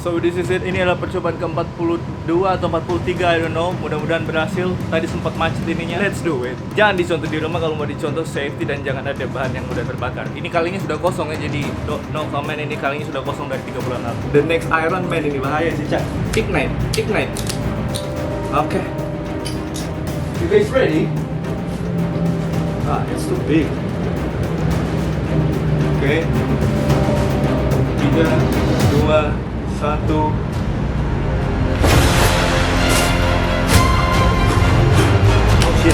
So this is it, ini adalah percobaan ke-42 atau 43, I don't know. Mudah-mudahan berhasil. Tadi sempat macet ininya. Let's do it. Jangan dicontoh di rumah, kalau mau dicontoh safety dan jangan ada bahan yang mudah terbakar. Ini kalinya sudah kosong ya, jadi no comment, ini kalinya sudah kosong dari 3 bulan lalu. The next Iron Man ini bahaya sih, Cak. Ignite. Okay. You guys ready? It's too big. Okay. 3, 2, 1. Oh shit.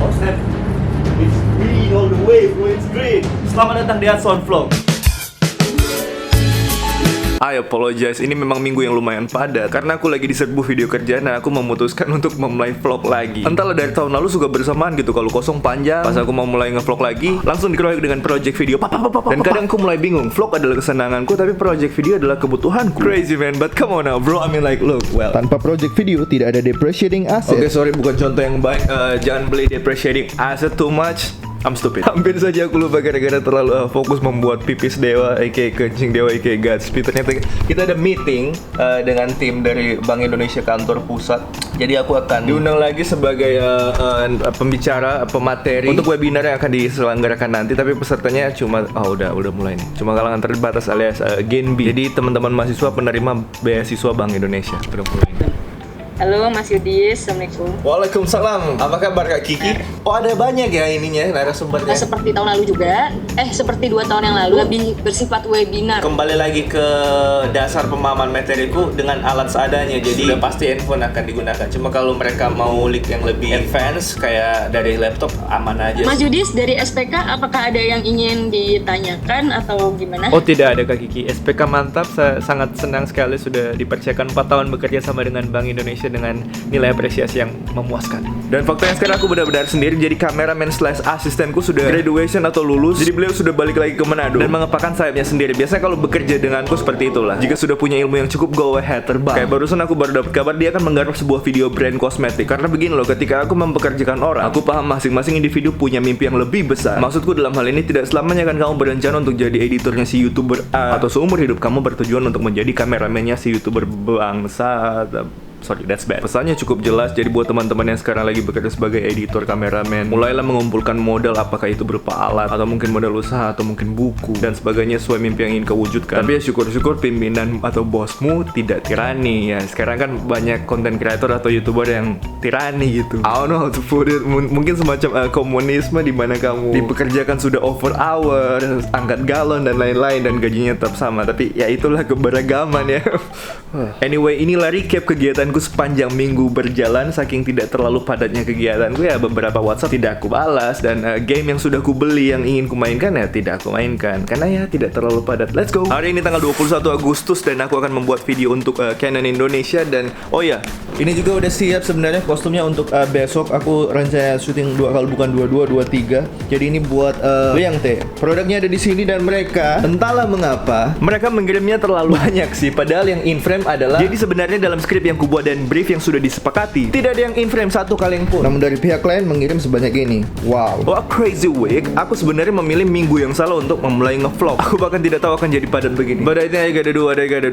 Oh snap. It's green all the way, bro. It's green. Selamat datang di Adson Vlog. I apologize, ini memang minggu yang lumayan padat karena aku lagi diserbu video kerjaan dan aku memutuskan untuk memulai vlog lagi. Entahlah dari tahun lalu suka bersamaan gitu, kalau kosong panjang, pas aku mau mulai ngevlog lagi, langsung dikeroyok dengan project video. Dan kadang aku mulai bingung, vlog adalah kesenanganku tapi project video adalah kebutuhanku. Crazy man, but come on now bro, I mean like look, well, tanpa project video tidak ada depreciating asset. Oke, sorry, bukan contoh yang baik. Jangan beli depreciating asset too much. I'm stupid. Hampir saja aku lupa gara-gara terlalu fokus membuat pipis dewa, aka kencing dewa, aka Godspeed. Ternyata kita ada meeting dengan tim dari Bank Indonesia kantor pusat. Jadi aku akan diundang lagi sebagai pembicara, pemateri untuk webinar yang akan diselenggarakan nanti. Tapi pesertanya cuma, udah mulai nih. Cuma kalangan terbatas alias Gen B. Jadi teman-teman mahasiswa penerima beasiswa Bank Indonesia. Udah mulai. Halo Mas Yudis, Assalamualaikum. Waalaikumsalam. Apa kabar Kak Kiki? Oh, ada banyak ya ininya narasumbernya. Seperti tahun lalu juga, seperti 2 tahun yang lalu, lebih bersifat webinar. Kembali lagi ke dasar pemahaman materiku dengan alat seadanya. Jadi udah pasti handphone akan digunakan. Cuma kalau mereka mau link yang lebih advance kayak dari laptop, aman aja. Mas Yudis dari SPK, apakah ada yang ingin ditanyakan atau gimana? Oh, tidak ada Kak Kiki. SPK mantap, saya sangat senang sekali sudah dipercayakan 4 tahun bekerja sama dengan Bank Indonesia dengan nilai apresiasi yang memuaskan. Dan faktanya sekarang aku benar-benar sendiri, jadi kameramen / asistenku sudah graduation atau lulus. Jadi beliau sudah balik lagi ke Manado dan mengepakkan sayapnya sendiri. Biasanya kalau bekerja denganku seperti itulah. Jika sudah punya ilmu yang cukup, go ahead, terbang. Kayak barusan aku baru dapat kabar dia akan menggarap sebuah video brand kosmetik. Karena begini loh, ketika aku mempekerjakan orang, aku paham masing-masing individu punya mimpi yang lebih besar. Maksudku dalam hal ini tidak selamanya kan kamu berencana untuk jadi editornya si YouTuber A, atau seumur hidup kamu bertujuan untuk menjadi kameramennya si YouTuber bangsa. Sorry, that's bad. Pesannya cukup jelas, jadi buat teman-teman yang sekarang lagi bekerja sebagai editor, kameramen, mulailah mengumpulkan modal, apakah itu berupa alat, atau mungkin modal usaha, atau mungkin buku, dan sebagainya sesuai mimpi yang ingin kau wujudkan. Tapi ya syukur-syukur pimpinan atau bosmu tidak tirani ya. Sekarang kan banyak content creator atau YouTuber yang tirani gitu. I don't know how to put it. Mungkin semacam komunisme di mana kamu dipekerjakan sudah over hour, angkat galon dan lain-lain, dan gajinya tetap sama. Tapi ya itulah keberagaman ya. Anyway, inilah recap kegiatanku sepanjang minggu berjalan. Saking tidak terlalu padatnya kegiatanku ya, beberapa WhatsApp tidak aku balas, dan game yang sudah aku beli yang ingin ku mainkan ya tidak aku mainkan karena ya tidak terlalu padat. Let's go. Hari ini tanggal 21 Agustus dan aku akan membuat video untuk Canon Indonesia. Dan oh ya, ini juga udah siap sebenarnya kostumnya untuk besok. Aku rencana syuting 2 kali, bukan 22, 23. Jadi ini buat Liang Teh. Produknya ada di sini dan mereka entahlah mengapa mereka mengirimnya terlalu banyak sih. Padahal yang in frame adalah, jadi sebenarnya dalam skrip yang kubuat dan brief yang sudah disepakati tidak ada yang in frame satu kaleng pun. Namun dari pihak klien mengirim sebanyak ini. Wow. Wah, crazy week. Aku sebenarnya memilih minggu yang salah untuk memulai ngevlog. Aku bahkan tidak tahu akan jadi padat begini. But I think I gotta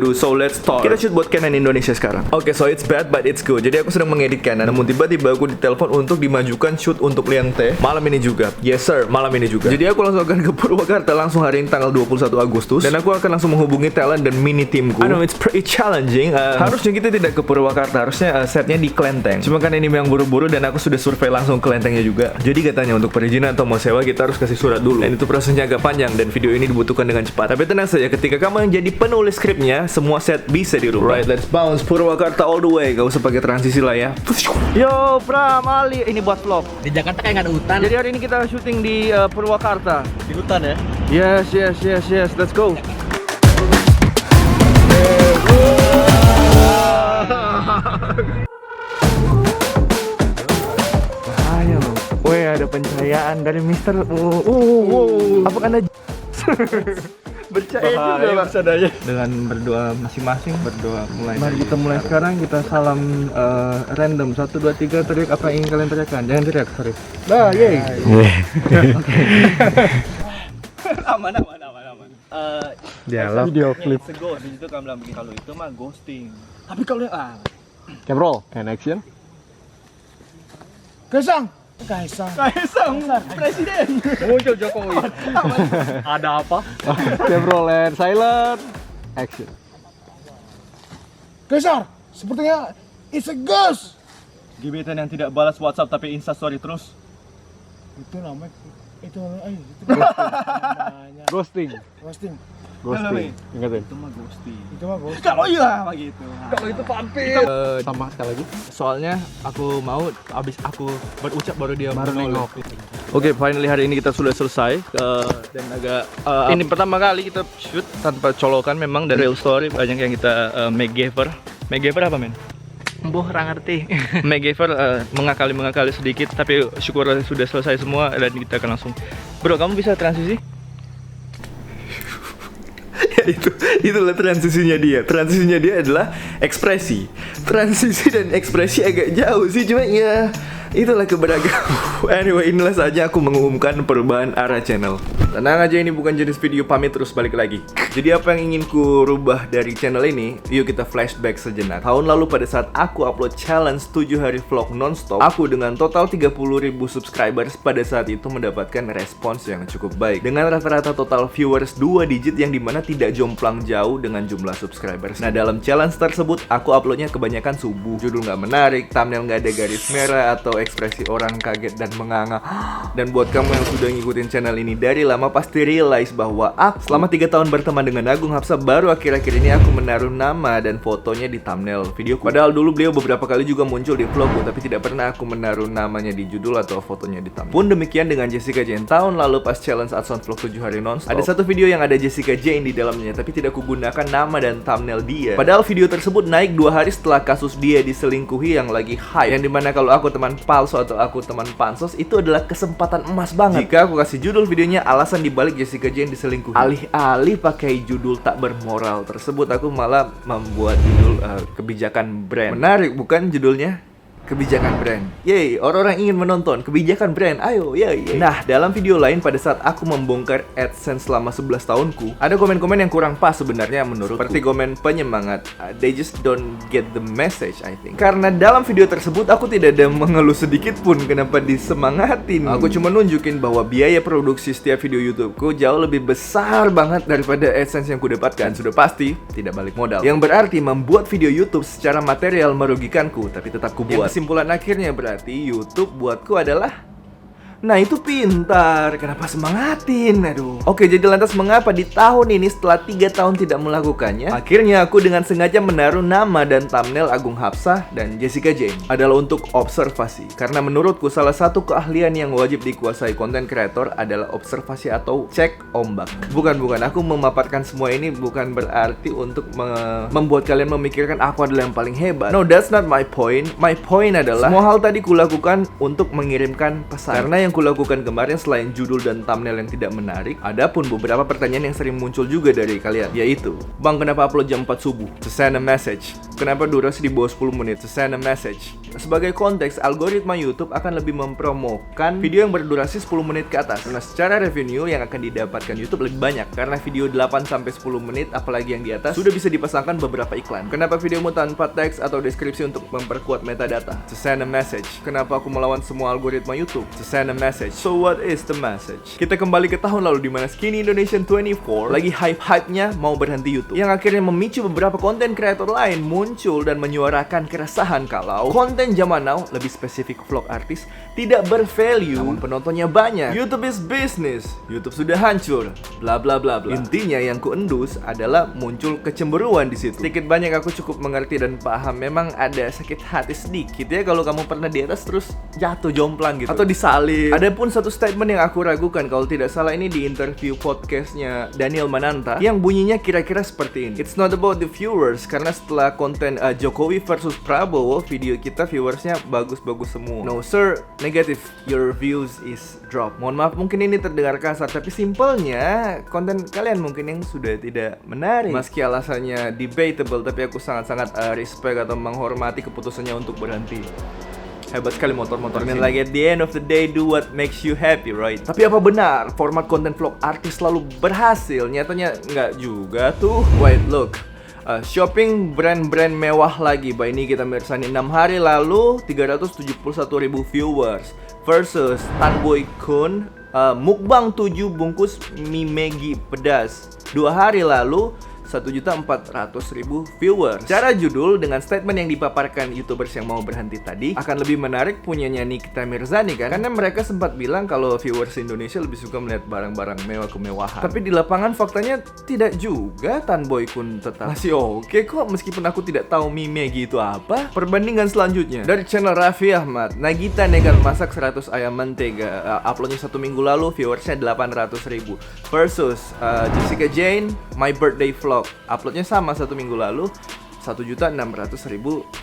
do. So let's start. Kita shoot buat Canon Indonesia sekarang. Oke, so it's bad but it's good. Jadi aku sedang mengedit Canon. Namun tiba-tiba aku ditelepon untuk dimajukan shoot untuk Liang Teh malam ini juga. Yes sir, malam ini juga. Jadi aku langsung akan ke Purwakarta langsung hari ini tanggal 21 Agustus. Dan aku akan langsung menghubungi talent dan mini timku. I know it's pretty challenging. Harusnya kita tidak ke Purwakarta, harusnya setnya di Klenteng. Cuma kan ini memang buru-buru dan aku sudah survei langsung ke Klentengnya juga. Jadi katanya untuk perizinan atau mau sewa kita harus kasih surat dulu. Dan itu prosesnya agak panjang dan video ini dibutuhkan dengan cepat. Tapi tenang saja, ketika kamu yang jadi penulis skripnya, semua set bisa dirubah. Right, let's bounce Purwakarta all the way. Gak usah pakai transisi lah ya. Yo, Pram, Ali, ini buat vlog. Di Jakarta kayak nggak ada hutan. Jadi hari ini kita syuting di Purwakarta. Di hutan ya? Yes, let's go. Bahaya loh. Weh, ada pencahayaan dari Mister. Apakah Anda percaya juga Pak sadanya? Dengan berdoa masing-masing, mulai. Mari kita mulai sekarang, kita salam random 1 2 3 teriak apa yang ingin kalian teriakkan. Jangan teriak, sorry. Yeay. Oke. Aman. Dialog. Video klip. Di situ kamu bilang begini, kalau itu mah ghosting. Tapi kalau Cam roll and action. Kaisang presiden. Muncul Jokowi. Ada apa? Cam roll and silent. Action. Kaisar, sepertinya it's a ghost. Gebetan yang tidak balas WhatsApp tapi Instastory terus. Itu namanya Ghosting. ghosting. Ghosting. Ingatin. Itu mah ghosting. Itu mah ghost. Kalau iya begitu. Kalau itu vampir. Sama sekali lagi. Soalnya aku mau abis aku berucap baru dia Baru menoleh. nengok. Oke, finally hari ini kita sudah selesai dan agak ini pertama kali kita shoot tanpa colokan, memang dari real story, banyak yang kita MacGyver. MacGyver apa men? Boh, orang ngerti. MacGyver mengakali sedikit, tapi syukur sudah selesai semua dan kita akan langsung. Bro, kamu bisa transisi? Ya itulah transisinya dia. Transisinya dia adalah ekspresi. Transisi dan ekspresi agak jauh sih, cuma ya itulah keberagaman. Anyway, inilah saja aku mengumumkan perubahan arah channel. Tenang aja, ini bukan jenis video pamit terus balik lagi. Jadi apa yang ingin ku rubah dari channel ini? Yuk kita flashback sejenak. Tahun lalu pada saat aku upload challenge 7 hari vlog nonstop, aku dengan total 30.000 subscribers pada saat itu mendapatkan respons yang cukup baik, dengan rata-rata total viewers 2 digit yang dimana tidak jomplang jauh dengan jumlah subscribers. Nah, dalam challenge tersebut aku uploadnya kebanyakan subuh, judul nggak menarik, thumbnail nggak ada garis merah atau ekspresi orang kaget dan menganga. Dan buat kamu yang sudah ngikutin channel ini dari lama pasti realize bahwa aku selama 3 tahun berteman dengan Agung Hapsa, baru akhir-akhir ini aku menaruh nama dan fotonya di thumbnail videoku. Padahal dulu beliau beberapa kali juga muncul di vlogku, tapi tidak pernah aku menaruh namanya di judul atau fotonya di thumbnail. Pun demikian dengan Jessica Jane. Tahun lalu pas challenge Adson Vlog 7 hari nonstop, ada satu video yang ada Jessica Jane di dalamnya, tapi tidak kugunakan nama dan thumbnail dia. Padahal video tersebut naik 2 hari setelah kasus dia diselingkuhi yang lagi hype, yang dimana kalau aku teman palsu atau aku teman pansos, itu adalah kesempatan emas banget jika aku kasih judul videonya alasan dibalik Jessica Jane diselingkuhi. Alih-alih pakai judul tak bermoral tersebut, aku malah membuat judul kebijakan brand. Menarik bukan judulnya? Kebijakan brand. Yeay, orang-orang ingin menonton kebijakan brand. Ayo, yeay. Nah, dalam video lain pada saat aku membongkar AdSense selama 11 tahunku, ada komen-komen yang kurang pas sebenarnya menurutku. Seperti komen penyemangat, they just don't get the message, I think. Karena dalam video tersebut aku tidak ada mengeluh sedikit pun kenapa disemangatin. Aku cuma nunjukin bahwa biaya produksi setiap video YouTubeku jauh lebih besar banget daripada AdSense yang ku dapatkan. Sudah pasti tidak balik modal. Yang berarti membuat video YouTube secara material merugikanku, tapi tetap ku buat. Kesimpulan akhirnya berarti YouTube buatku adalah, nah itu pintar, kenapa semangatin? Aduh. Oke, jadi lantas mengapa di tahun ini setelah 3 tahun tidak melakukannya, akhirnya aku dengan sengaja menaruh nama dan thumbnail Agung Hapsa dan Jessica Jane adalah untuk observasi. Karena menurutku salah satu keahlian yang wajib dikuasai konten kreator adalah observasi atau cek ombak. Bukan, aku memaparkan semua ini bukan berarti untuk membuat kalian memikirkan aku adalah yang paling hebat. No, that's not my point. My point adalah semua hal tadi kulakukan untuk mengirimkan pesan. Karena yang kulakukan kemarin selain judul dan thumbnail yang tidak menarik, ada pun beberapa pertanyaan yang sering muncul juga dari kalian, yaitu, Bang, kenapa upload jam 4 subuh? To send a message. Kenapa durasi di bawah 10 menit? To send a message. Sebagai konteks, algoritma YouTube akan lebih mempromokan video yang berdurasi 10 menit ke atas. Karena secara revenue yang akan didapatkan YouTube lebih banyak, karena video 8-10 menit, apalagi yang di atas, sudah bisa dipasangkan beberapa iklan. Kenapa videomu tanpa teks atau deskripsi untuk memperkuat metadata? To send a message. Kenapa aku melawan semua algoritma YouTube? To send a message. So what is the message? Kita kembali ke tahun lalu di mana Skinny Indonesian 24 lagi hype-hypenya mau berhenti YouTube, yang akhirnya memicu beberapa konten kreator lain muncul dan menyuarakan keresahan kalau konten zaman now, lebih spesifik vlog artis, tidak bervalue namun penontonnya banyak. YouTube is business. YouTube sudah hancur. Bla bla bla bla. Intinya yang kuendus adalah muncul kecemburuan di situ. Sedikit banyak aku cukup mengerti dan paham. Memang ada sakit hati sedikit ya kalau kamu pernah di atas terus jatuh jomplang gitu atau disalib. Adapun satu statement yang aku ragukan, kalau tidak salah ini di interview podcastnya Daniel Mananta, yang bunyinya kira-kira seperti ini. It's not about the viewers, karena setelah konten Jokowi versus Prabowo, video kita viewersnya bagus-bagus semua. No sir, negative. Your views is drop. Mohon maaf mungkin ini terdengar kasar, tapi simpelnya konten kalian mungkin yang sudah tidak menarik. Meski alasannya debatable, tapi aku sangat-sangat respect atau menghormati keputusannya untuk berhenti. Hebat sekali motor-motor ini. Like at the end of the day, do what makes you happy, right? Tapi apa benar format konten vlog artis selalu berhasil? Nyatanya nggak juga tuh. Wait, look. Shopping brand-brand mewah lagi by Nikita Mirzani 6 hari lalu 371.000 viewers versus Tanboy Kun mukbang 7 bungkus mie Maggi pedas 2 hari lalu 1.400.000 viewers. Secara judul dengan statement yang dipaparkan YouTubers yang mau berhenti tadi akan lebih menarik punyanya Nikita Mirzani kan? Karena mereka sempat bilang kalau viewers Indonesia lebih suka melihat barang-barang mewah kemewahan. Tapi di lapangan faktanya tidak juga. Tanboy Kun tetap masih oke kok meskipun aku tidak tahu mie Maggi itu apa. Perbandingan selanjutnya dari channel Raffi Ahmad, Nagita nekat masak 100 ayam mentega. Uploadnya 1 minggu lalu viewersnya 800.000 versus Jessica Jane My Birthday Vlog. Uploadnya sama 1 minggu lalu 1.600.000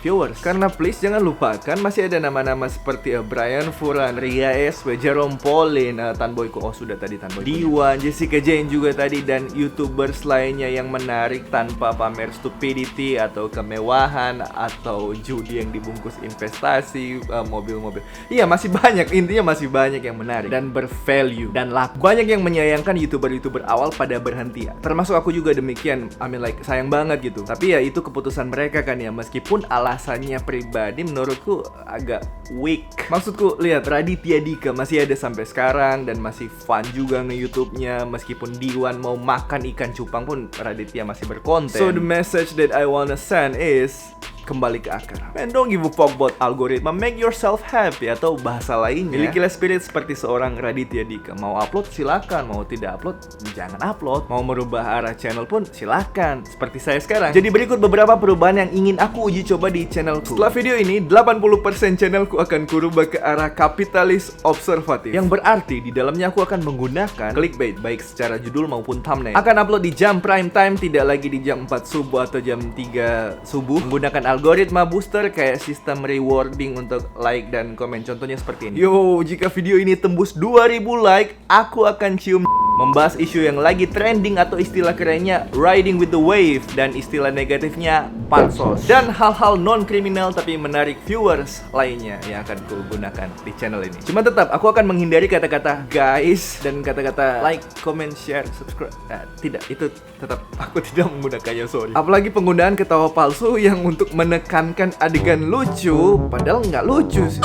viewers. Karena please jangan lupakan masih ada nama-nama seperti Brian Furan, Ria SW, Jerome Pauline, Tanboy Kun, oh sudah tadi Tanboy Kun, Diwan, Jessica Jane juga tadi, dan YouTubers lainnya yang menarik tanpa pamer stupidity atau kemewahan atau judi yang dibungkus investasi, mobil-mobil. Iya masih banyak, intinya masih banyak yang menarik dan bervalue dan laku. Banyak yang menyayangkan YouTuber-YouTuber awal pada berhenti, termasuk aku juga demikian. I mean like sayang banget gitu. Tapi ya itu keputusan mereka kan ya, meskipun alasannya pribadi menurutku agak weak. Maksudku lihat Raditya Dika masih ada sampai sekarang dan masih fun juga nge-YouTube-nya, meskipun Diwan mau makan ikan cupang pun Raditya masih berkonten. So the message that I wanna send is kembali ke akar. Man, don't give a fuck about algoritma, make yourself happy. Atau bahasa lainnya, milikilah spirit seperti seorang Raditya Dika. Mau upload silakan, mau tidak upload jangan upload. Mau merubah arah channel pun silakan, seperti saya sekarang. Jadi berikut beberapa perubahan yang ingin aku uji coba di channelku. Setelah video ini, 80% channelku akan kurubah ke arah kapitalis observatif, yang berarti di dalamnya aku akan menggunakan clickbait baik secara judul maupun thumbnail. Akan upload di jam prime time, tidak lagi di jam 4 subuh atau jam 3 subuh. Menggunakan algoritma booster kayak sistem rewarding untuk like dan komen. Contohnya seperti ini. Yo, jika video ini tembus 2000 like, aku akan cium. Membahas isu yang lagi trending atau istilah kerennya riding with the wave dan istilah negatifnya pansos, dan hal-hal non-kriminal tapi menarik viewers lainnya yang akan kugunakan di channel ini. Cuma tetap aku akan menghindari kata-kata guys dan kata-kata like, comment, share, subscribe. Tidak, itu tetap aku tidak menggunakannya, sorry. Apalagi penggunaan ketawa palsu yang untuk menekankan adegan lucu padahal nggak lucu sih.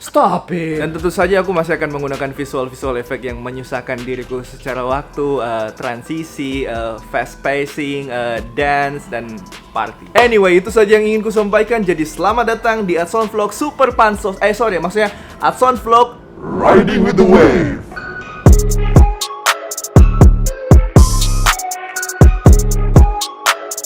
Stop it. Dan tentu saja aku masih akan menggunakan visual effect yang menyusahkan diriku secara waktu, transisi, fast pacing, dance, dan party. Anyway, itu saja yang ingin ku sampaikan. Jadi selamat datang di Adson Vlog Super Pansos. Maksudnya Adson Vlog Riding with the Wave.